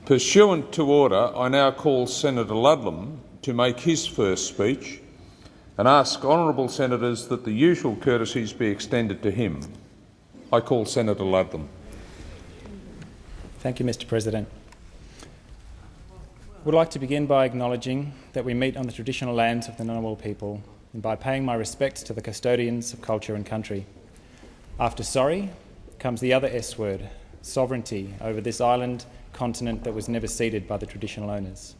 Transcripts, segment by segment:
Pursuant to order, I now call Senator Ludlam to make his first speech and ask honourable senators that the usual courtesies be extended to him. I call Senator Ludlam. Thank you, Mr. President. I would like to begin by acknowledging that we meet on the traditional lands of the Ngunnawal people and by paying my respects to the custodians of culture and country. After sorry comes the other S word, sovereignty over this island continent that was never ceded by the traditional owners.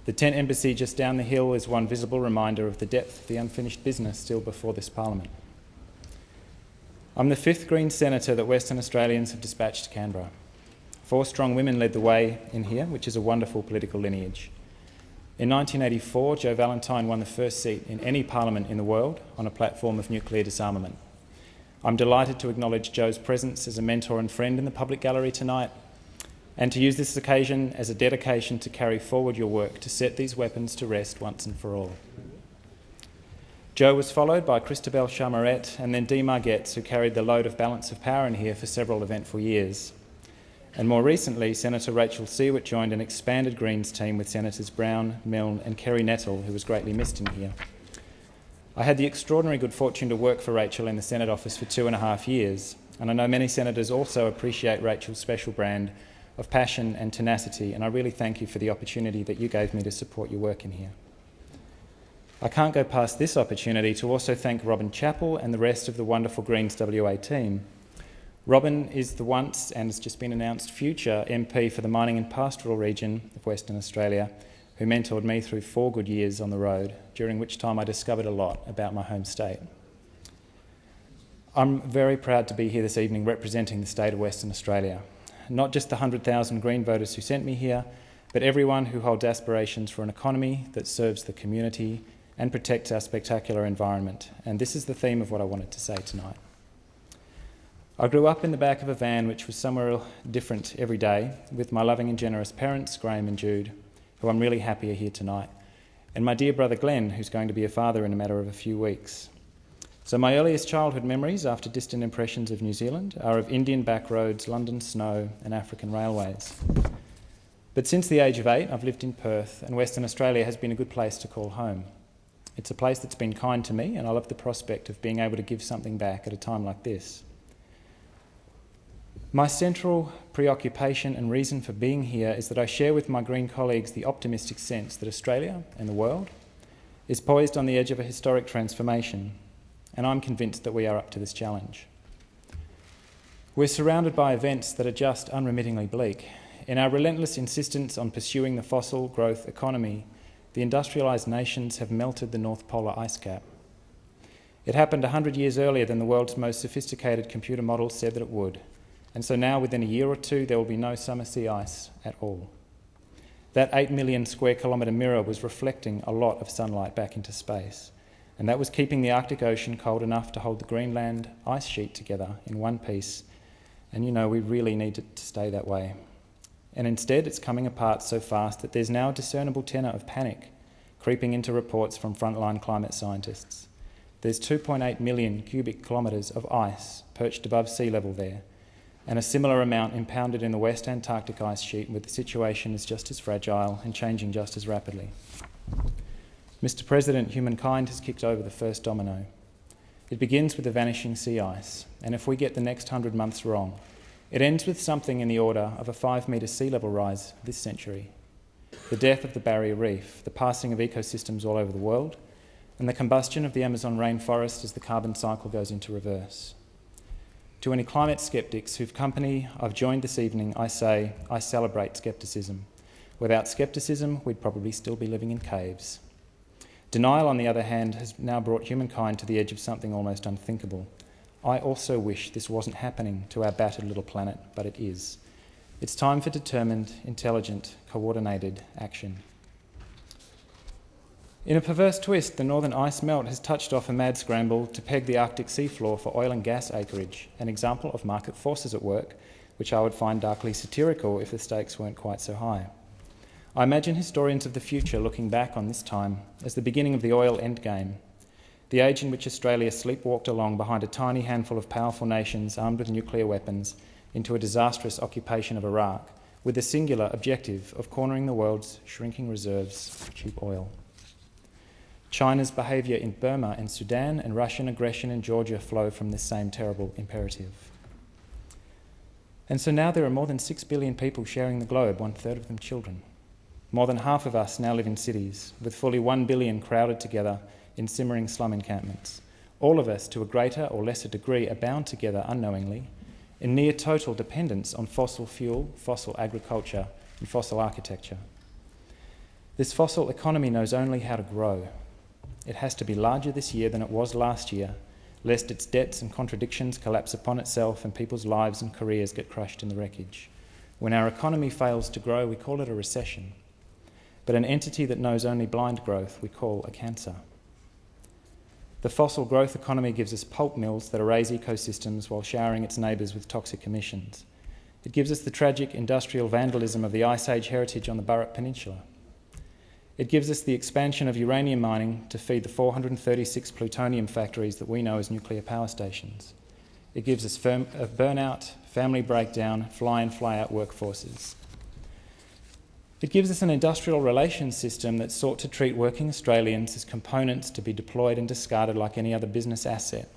The tent embassy just down the hill is one visible reminder of the depth of the unfinished business still before this Parliament. I'm the fifth Green senator that Western Australians have dispatched to Canberra. 4 strong women led the way in here, which is a wonderful political lineage. In 1984, Jo Valentine won the first seat in any parliament in the world on a platform of nuclear disarmament. I'm delighted to acknowledge Jo's presence as a mentor and friend in the public gallery tonight, and to use this occasion as a dedication to carry forward your work to set these weapons to rest once and for all. Jo was followed by Christabel Charmaret and then Dee Margetts, who carried the load of balance of power in here for several eventful years. And more recently, Senator Rachel Siewert joined an expanded Greens team with Senators Brown, Milne and Kerry Nettle, who was greatly missed in here. I had the extraordinary good fortune to work for Rachel in the Senate office for 2.5 years, and I know many senators also appreciate Rachel's special brand of passion and tenacity, and I really thank you for the opportunity that you gave me to support your work in here. I can't go past this opportunity to also thank Robin Chappell and the rest of the wonderful Greens WA team. Robin is the once, and has just been announced, future MP for the mining and pastoral region of Western Australia, who mentored me through 4 good years on the road, during which time I discovered a lot about my home state. I'm very proud to be here this evening representing the state of Western Australia. Not just the 100,000 Green voters who sent me here, but everyone who holds aspirations for an economy that serves the community and protects our spectacular environment. And this is the theme of what I wanted to say tonight. I grew up in the back of a van which was somewhere different every day, with my loving and generous parents, Graham and Jude, who I'm really happy are here tonight, and my dear brother Glenn, who's going to be a father in a matter of a few weeks. So my earliest childhood memories, after distant impressions of New Zealand, are of Indian back roads, London snow and African railways. But since the age of 8, I've lived in Perth, and Western Australia has been a good place to call home. It's a place that's been kind to me, and I love the prospect of being able to give something back at a time like this. My central preoccupation and reason for being here is that I share with my Green colleagues the optimistic sense that Australia and the world is poised on the edge of a historic transformation, and I'm convinced that we are up to this challenge. We're surrounded by events that are just unremittingly bleak. In our relentless insistence on pursuing the fossil growth economy, the industrialised nations have melted the North Polar ice cap. It happened 100 years earlier than the world's most sophisticated computer models said that it would, and so now within a year or 2 there will be no summer sea ice at all. That 8 million square kilometre mirror was reflecting a lot of sunlight back into space, and that was keeping the Arctic Ocean cold enough to hold the Greenland ice sheet together in one piece. And you know, we really need it to stay that way. And instead, it's coming apart so fast that there's now a discernible tenor of panic creeping into reports from frontline climate scientists. There's 2.8 million cubic kilometres of ice perched above sea level there, and a similar amount impounded in the West Antarctic ice sheet, where the situation is just as fragile and changing just as rapidly. Mr. President, humankind has kicked over the first domino. It begins with the vanishing sea ice, and if we get the next 100 months wrong, it ends with something in the order of a 5-metre sea level rise this century. The death of the barrier reef, the passing of ecosystems all over the world, and the combustion of the Amazon rainforest as the carbon cycle goes into reverse. To any climate sceptics whose company I've joined this evening, I say, I celebrate scepticism. Without scepticism, we'd probably still be living in caves. Denial, on the other hand, has now brought humankind to the edge of something almost unthinkable. I also wish this wasn't happening to our battered little planet, but it is. It's time for determined, intelligent, coordinated action. In a perverse twist, the northern ice melt has touched off a mad scramble to peg the Arctic seafloor for oil and gas acreage, an example of market forces at work, which I would find darkly satirical if the stakes weren't quite so high. I imagine historians of the future looking back on this time as the beginning of the oil endgame, the age in which Australia sleepwalked along behind a tiny handful of powerful nations armed with nuclear weapons into a disastrous occupation of Iraq, with the singular objective of cornering the world's shrinking reserves of cheap oil. China's behaviour in Burma and Sudan and Russian aggression in Georgia flow from this same terrible imperative. And so now there are more than 6 billion people sharing the globe, 1/3 of them children. More than half of us now live in cities, with fully 1 billion crowded together in simmering slum encampments. All of us, to a greater or lesser degree, are bound together unknowingly in near total dependence on fossil fuel, fossil agriculture, and fossil architecture. This fossil economy knows only how to grow. It has to be larger this year than it was last year, lest its debts and contradictions collapse upon itself and people's lives and careers get crushed in the wreckage. When our economy fails to grow, we call it a recession. But an entity that knows only blind growth, we call a cancer. The fossil growth economy gives us pulp mills that erase ecosystems while showering its neighbours with toxic emissions. It gives us the tragic industrial vandalism of the Ice Age heritage on the Burrup Peninsula. It gives us the expansion of uranium mining to feed the 436 plutonium factories that we know as nuclear power stations. It gives us burnout, family breakdown, fly-in, fly-out workforces. It gives us an industrial relations system that sought to treat working Australians as components to be deployed and discarded like any other business asset.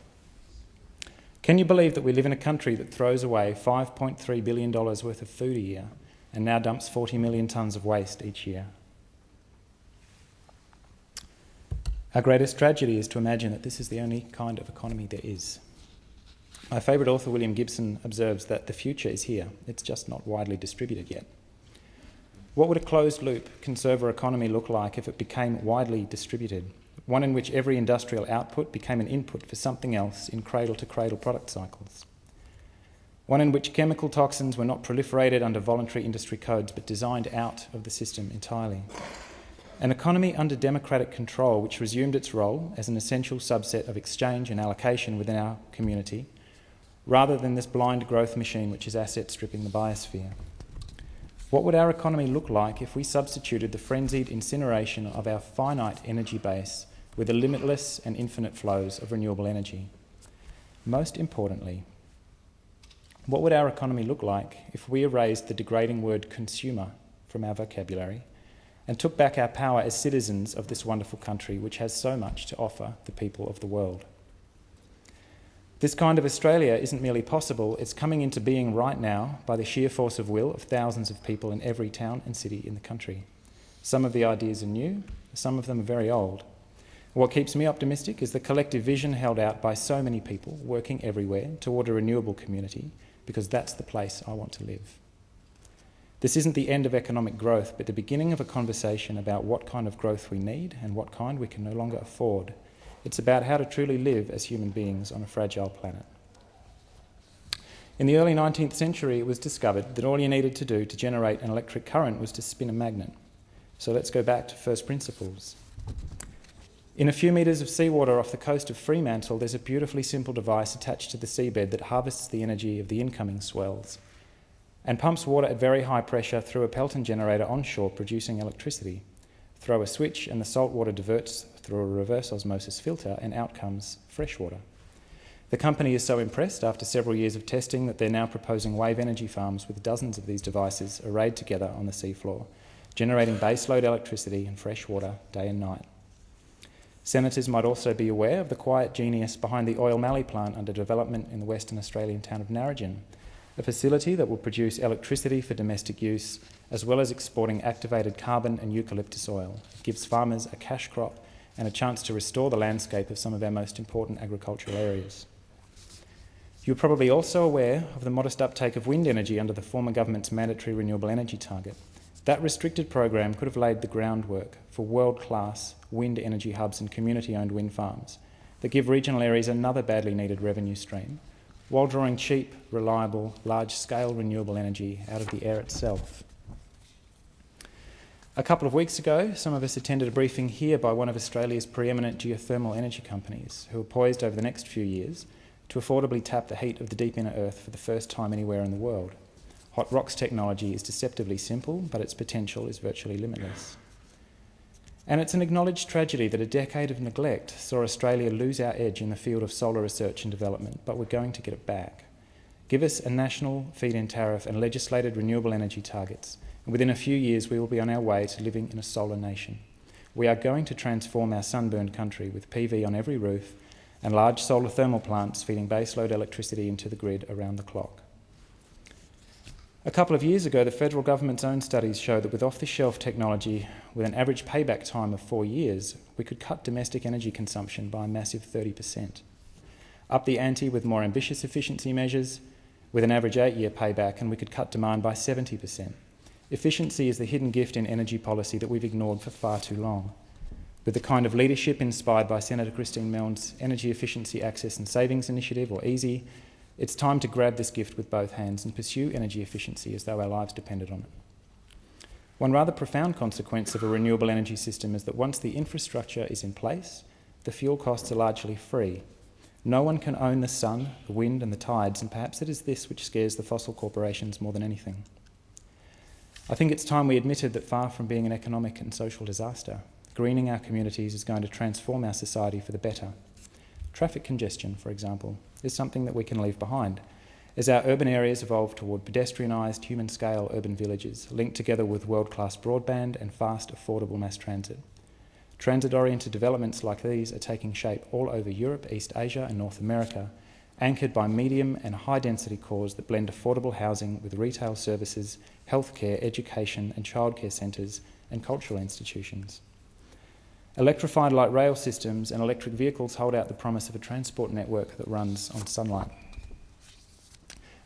Can you believe that we live in a country that throws away $5.3 billion worth of food a year and now dumps 40 million tonnes of waste each year? Our greatest tragedy is to imagine that this is the only kind of economy there is. My favourite author, William Gibson, observes that the future is here. It's just not widely distributed yet. What would a closed-loop conserver economy look like if it became widely distributed? One in which every industrial output became an input for something else in cradle-to-cradle product cycles. One in which chemical toxins were not proliferated under voluntary industry codes but designed out of the system entirely. An economy under democratic control which resumed its role as an essential subset of exchange and allocation within our community, rather than this blind growth machine which is asset stripping the biosphere. What would our economy look like if we substituted the frenzied incineration of our finite energy base with the limitless and infinite flows of renewable energy? Most importantly, what would our economy look like if we erased the degrading word consumer from our vocabulary and took back our power as citizens of this wonderful country which has so much to offer the people of the world? This kind of Australia isn't merely possible, it's coming into being right now by the sheer force of will of thousands of people in every town and city in the country. Some of the ideas are new, some of them are very old. What keeps me optimistic is the collective vision held out by so many people working everywhere toward a renewable community, because that's the place I want to live. This isn't the end of economic growth, but the beginning of a conversation about what kind of growth we need and what kind we can no longer afford. It's about how to truly live as human beings on a fragile planet. In the early 19th century, it was discovered that all you needed to do to generate an electric current was to spin a magnet. So let's go back to first principles. In a few metres of seawater off the coast of Fremantle, there's a beautifully simple device attached to the seabed that harvests the energy of the incoming swells and pumps water at very high pressure through a Pelton generator onshore, producing electricity. Throw a switch and the salt water diverts through a reverse osmosis filter and out comes fresh water. The company is so impressed after several years of testing that they're now proposing wave energy farms with dozens of these devices arrayed together on the seafloor, generating baseload electricity and fresh water day and night. Senators might also be aware of the quiet genius behind the oil mallee plant under development in the Western Australian town of Narrogin, a facility that will produce electricity for domestic use, as well as exporting activated carbon and eucalyptus oil. It gives farmers a cash crop and a chance to restore the landscape of some of our most important agricultural areas. You're probably also aware of the modest uptake of wind energy under the former government's mandatory renewable energy target. That restricted program could have laid the groundwork for world-class wind energy hubs and community-owned wind farms that give regional areas another badly needed revenue stream, while drawing cheap, reliable, large-scale renewable energy out of the air itself. A couple of weeks ago, some of us attended a briefing here by one of Australia's preeminent geothermal energy companies, who are poised over the next few years to affordably tap the heat of the deep inner earth for the first time anywhere in the world. Hot rocks technology is deceptively simple, but its potential is virtually limitless. And it's an acknowledged tragedy that a decade of neglect saw Australia lose our edge in the field of solar research and development, but we're going to get it back. Give us a national feed-in tariff and legislated renewable energy targets, and within a few years we will be on our way to living in a solar nation. We are going to transform our sunburned country with PV on every roof and large solar thermal plants feeding baseload electricity into the grid around the clock. A couple of years ago, the federal government's own studies show that with off-the-shelf technology, with an average payback time of 4 years, we could cut domestic energy consumption by a massive 30%. Up the ante with more ambitious efficiency measures, with an average 8-year payback, and we could cut demand by 70%. Efficiency is the hidden gift in energy policy that we've ignored for far too long. With the kind of leadership inspired by Senator Christine Milne's Energy Efficiency Access and Savings Initiative, or EASY, it's time to grab this gift with both hands and pursue energy efficiency as though our lives depended on it. One rather profound consequence of a renewable energy system is that once the infrastructure is in place, the fuel costs are largely free. No one can own the sun, the wind and the tides, and perhaps it is this which scares the fossil corporations more than anything. I think it's time we admitted that far from being an economic and social disaster, greening our communities is going to transform our society for the better. Traffic congestion, for example, is something that we can leave behind, as our urban areas evolve toward pedestrianised, human-scale urban villages, linked together with world-class broadband and fast, affordable mass transit. Transit-oriented developments like these are taking shape all over Europe, East Asia and North America, anchored by medium and high-density cores that blend affordable housing with retail services, healthcare, education and childcare centres and cultural institutions. Electrified light rail systems and electric vehicles hold out the promise of a transport network that runs on sunlight.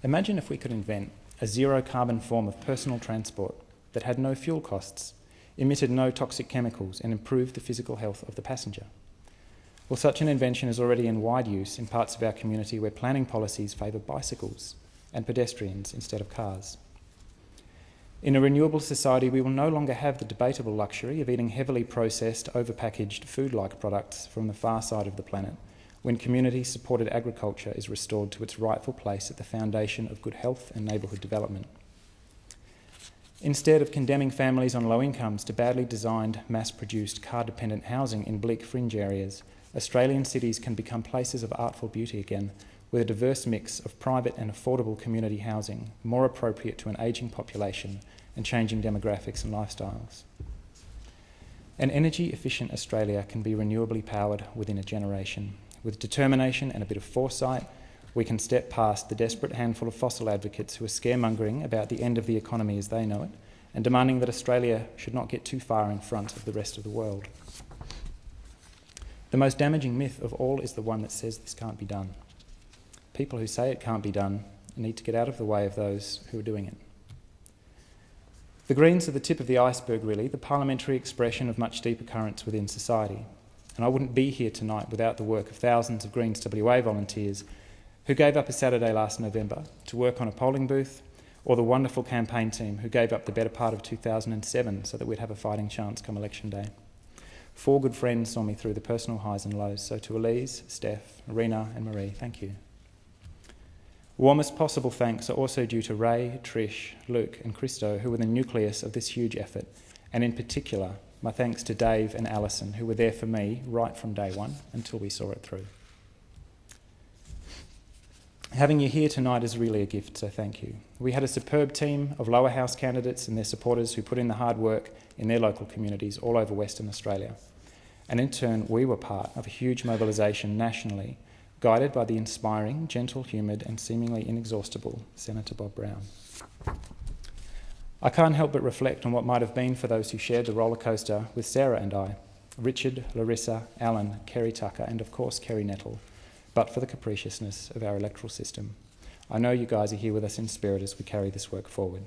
Imagine if we could invent a zero-carbon form of personal transport that had no fuel costs, emitted no toxic chemicals and improved the physical health of the passenger. Well, such an invention is already in wide use in parts of our community where planning policies favour bicycles and pedestrians instead of cars. In a renewable society, we will no longer have the debatable luxury of eating heavily processed, overpackaged food-like products from the far side of the planet, when community-supported agriculture is restored to its rightful place at the foundation of good health and neighbourhood development. Instead of condemning families on low incomes to badly designed, mass-produced, car-dependent housing in bleak fringe areas, Australian cities can become places of artful beauty again, with a diverse mix of private and affordable community housing, more appropriate to an ageing population and changing demographics and lifestyles. An energy-efficient Australia can be renewably powered within a generation. With determination and a bit of foresight, we can step past the desperate handful of fossil advocates who are scaremongering about the end of the economy as they know it and demanding that Australia should not get too far in front of the rest of the world. The most damaging myth of all is the one that says this can't be done. People who say it can't be done need to get out of the way of those who are doing it. The Greens are the tip of the iceberg, really, the parliamentary expression of much deeper currents within society. And I wouldn't be here tonight without the work of thousands of Greens WA volunteers who gave up a Saturday last November to work on a polling booth, or the wonderful campaign team who gave up the better part of 2007 so that we'd have a fighting chance come election day. 4 good friends saw me through the personal highs and lows, so to Elise, Steph, Rena and Marie, thank you. Warmest possible thanks are also due to Ray, Trish, Luke and Christo, who were the nucleus of this huge effort, and in particular, my thanks to Dave and Alison, who were there for me right from day one until we saw it through. Having you here tonight is really a gift, so thank you. We had a superb team of lower house candidates and their supporters who put in the hard work in their local communities all over Western Australia. And in turn, we were part of a huge mobilisation nationally, guided by the inspiring, gentle-humoured and seemingly inexhaustible Senator Bob Brown. I can't help but reflect on what might have been for those who shared the roller coaster with Sarah and I, Richard, Larissa, Alan, Kerry Tucker and of course Kerry Nettle, but for the capriciousness of our electoral system. I know you guys are here with us in spirit as we carry this work forward.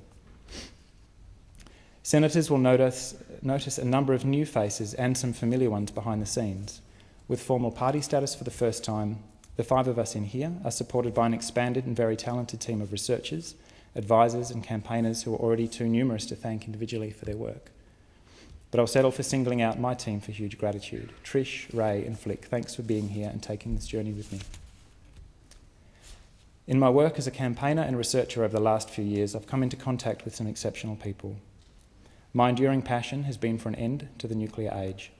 Senators will notice a number of new faces and some familiar ones behind the scenes. With formal party status for the first time, the 5 of us in here are supported by an expanded and very talented team of researchers, advisors and campaigners who are already too numerous to thank individually for their work. But I'll settle for singling out my team for huge gratitude. Trish, Ray and Flick, thanks for being here and taking this journey with me. In my work as a campaigner and researcher over the last few years, I've come into contact with some exceptional people. My enduring passion has been for an end to the nuclear age.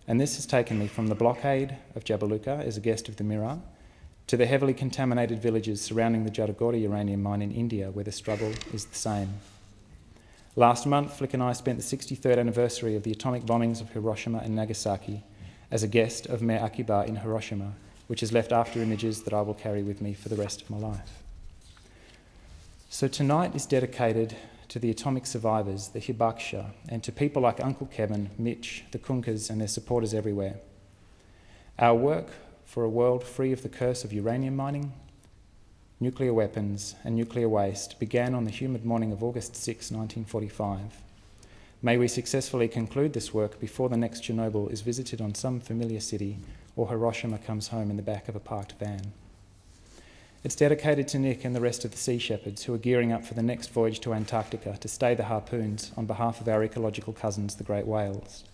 And this has taken me from the blockade of Jabiluka as a guest of the Mirror to the heavily contaminated villages surrounding the Jadagori uranium mine in India, where the struggle is the same. Last month, Flick and I spent the 63rd anniversary of the atomic bombings of Hiroshima and Nagasaki as a guest of Mayor Akiba in Hiroshima, which has left after images that I will carry with me for the rest of my life. So tonight is dedicated to the atomic survivors, the Hibaksha, and to people like Uncle Kevin, Mitch, the Kunkas and their supporters everywhere. Our work for a world free of the curse of uranium mining, nuclear weapons and nuclear waste began on the humid morning of August 6, 1945. May we successfully conclude this work before the next Chernobyl is visited on some familiar city or Hiroshima comes home in the back of a parked van. It's dedicated to Nick and the rest of the Sea Shepherds who are gearing up for the next voyage to Antarctica to stay the harpoons on behalf of our ecological cousins, the great whales.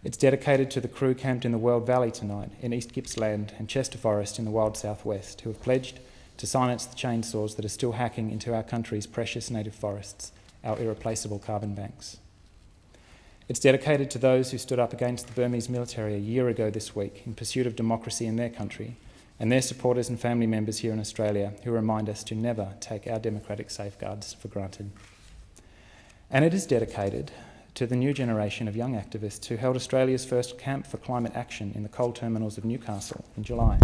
It's dedicated to the crew camped in the World Valley tonight, in East Gippsland and Chester Forest in the wild southwest, who have pledged to silence the chainsaws that are still hacking into our country's precious native forests, our irreplaceable carbon banks. It's dedicated to those who stood up against the Burmese military a year ago this week in pursuit of democracy in their country, and their supporters and family members here in Australia who remind us to never take our democratic safeguards for granted. And it is dedicated to the new generation of young activists who held Australia's first camp for climate action in the coal terminals of Newcastle in July.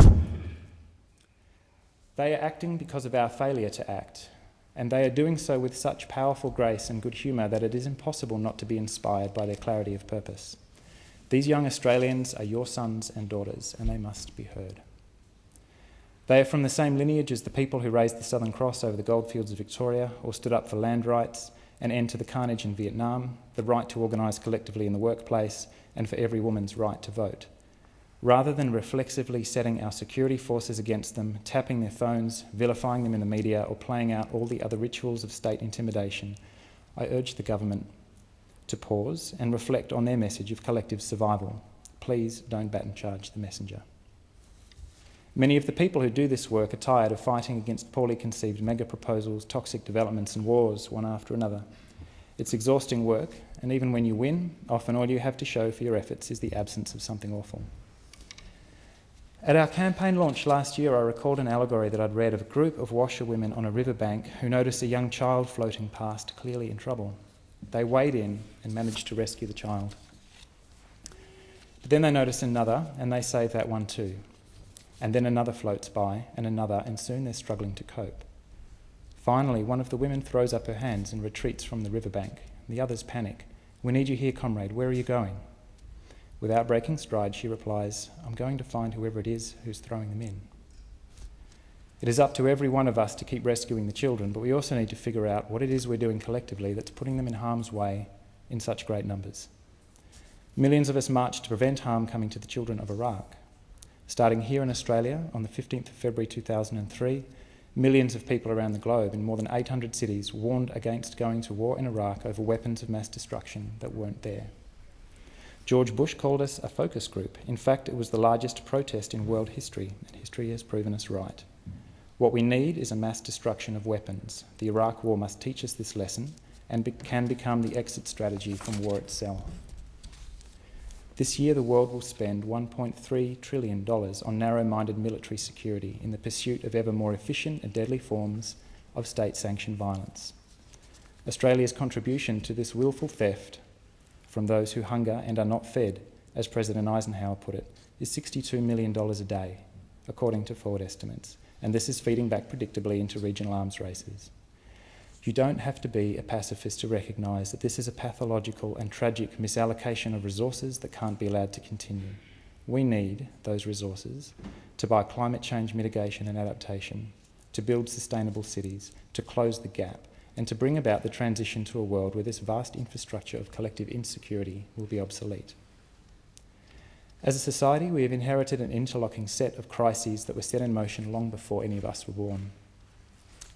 They are acting because of our failure to act, and they are doing so with such powerful grace and good humour that it is impossible not to be inspired by their clarity of purpose. These young Australians are your sons and daughters, and they must be heard. They are from the same lineage as the people who raised the Southern Cross over the goldfields of Victoria or stood up for land rights, an end to the carnage in Vietnam, the right to organise collectively in the workplace, and for every woman's right to vote. Rather than reflexively setting our security forces against them, tapping their phones, vilifying them in the media, or playing out all the other rituals of state intimidation, I urge the government to pause and reflect on their message of collective survival. Please don't bat and charge the messenger. Many of the people who do this work are tired of fighting against poorly conceived mega proposals, toxic developments and wars one after another. It's exhausting work, and even when you win, often all you have to show for your efforts is the absence of something awful. At our campaign launch last year, I recalled an allegory that I'd read of a group of washerwomen on a riverbank who noticed a young child floating past, clearly in trouble. They wade in and managed to rescue the child. But then they notice another, and they save that one too. And then another floats by, and another, and soon they're struggling to cope. Finally, one of the women throws up her hands and retreats from the riverbank. The others panic. "We need you here, comrade. Where are you going?" Without breaking stride, she replies, "I'm going to find whoever it is who's throwing them in." It is up to every one of us to keep rescuing the children, but we also need to figure out what it is we're doing collectively that's putting them in harm's way in such great numbers. Millions of us marched to prevent harm coming to the children of Iraq. Starting here in Australia on the 15th of February 2003, millions of people around the globe in more than 800 cities warned against going to war in Iraq over weapons of mass destruction that weren't there. George Bush called us a focus group. In fact, it was the largest protest in world history, and history has proven us right. What we need is a mass destruction of weapons. The Iraq War must teach us this lesson and can become the exit strategy from war itself. This year, the world will spend $1.3 trillion on narrow-minded military security in the pursuit of ever more efficient and deadly forms of state-sanctioned violence. Australia's contribution to this willful theft from those who hunger and are not fed, as President Eisenhower put it, is $62 million a day, according to forward estimates, and this is feeding back predictably into regional arms races. You don't have to be a pacifist to recognise that this is a pathological and tragic misallocation of resources that can't be allowed to continue. We need those resources to buy climate change mitigation and adaptation, to build sustainable cities, to close the gap, and to bring about the transition to a world where this vast infrastructure of collective insecurity will be obsolete. As a society, we have inherited an interlocking set of crises that were set in motion long before any of us were born.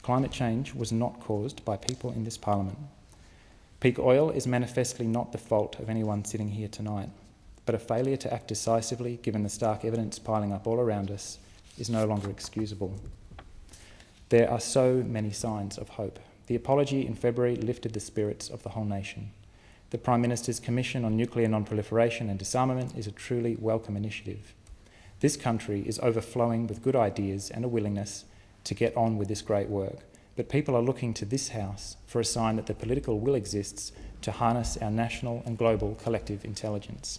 Climate change was not caused by people in this parliament. Peak oil is manifestly not the fault of anyone sitting here tonight, but a failure to act decisively, given the stark evidence piling up all around us, is no longer excusable. There are so many signs of hope. The apology in February lifted the spirits of the whole nation. The Prime Minister's Commission on Nuclear Non-Proliferation and Disarmament is a truly welcome initiative. This country is overflowing with good ideas and a willingness to get on with this great work, but people are looking to this House for a sign that the political will exists to harness our national and global collective intelligence.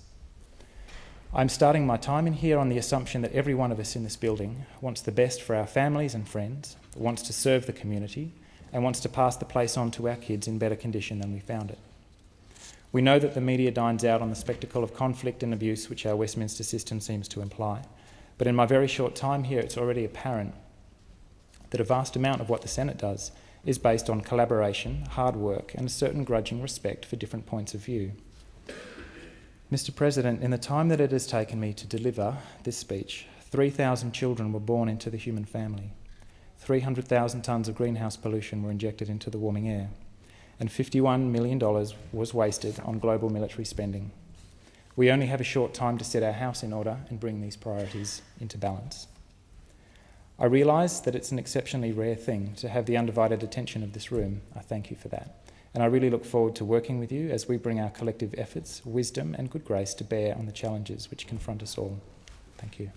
I'm starting my time in here on the assumption that every one of us in this building wants the best for our families and friends, wants to serve the community, and wants to pass the place on to our kids in better condition than we found it. We know that the media dines out on the spectacle of conflict and abuse which our Westminster system seems to imply, but in my very short time here it's already apparent that a vast amount of what the Senate does is based on collaboration, hard work, and a certain grudging respect for different points of view. Mr. President, in the time that it has taken me to deliver this speech, 3,000 children were born into the human family, 300,000 tonnes of greenhouse pollution were injected into the warming air, and $51 million was wasted on global military spending. We only have a short time to set our house in order and bring these priorities into balance. I realise that it's an exceptionally rare thing to have the undivided attention of this room. I thank you for that. And I really look forward to working with you as we bring our collective efforts, wisdom and good grace to bear on the challenges which confront us all. Thank you.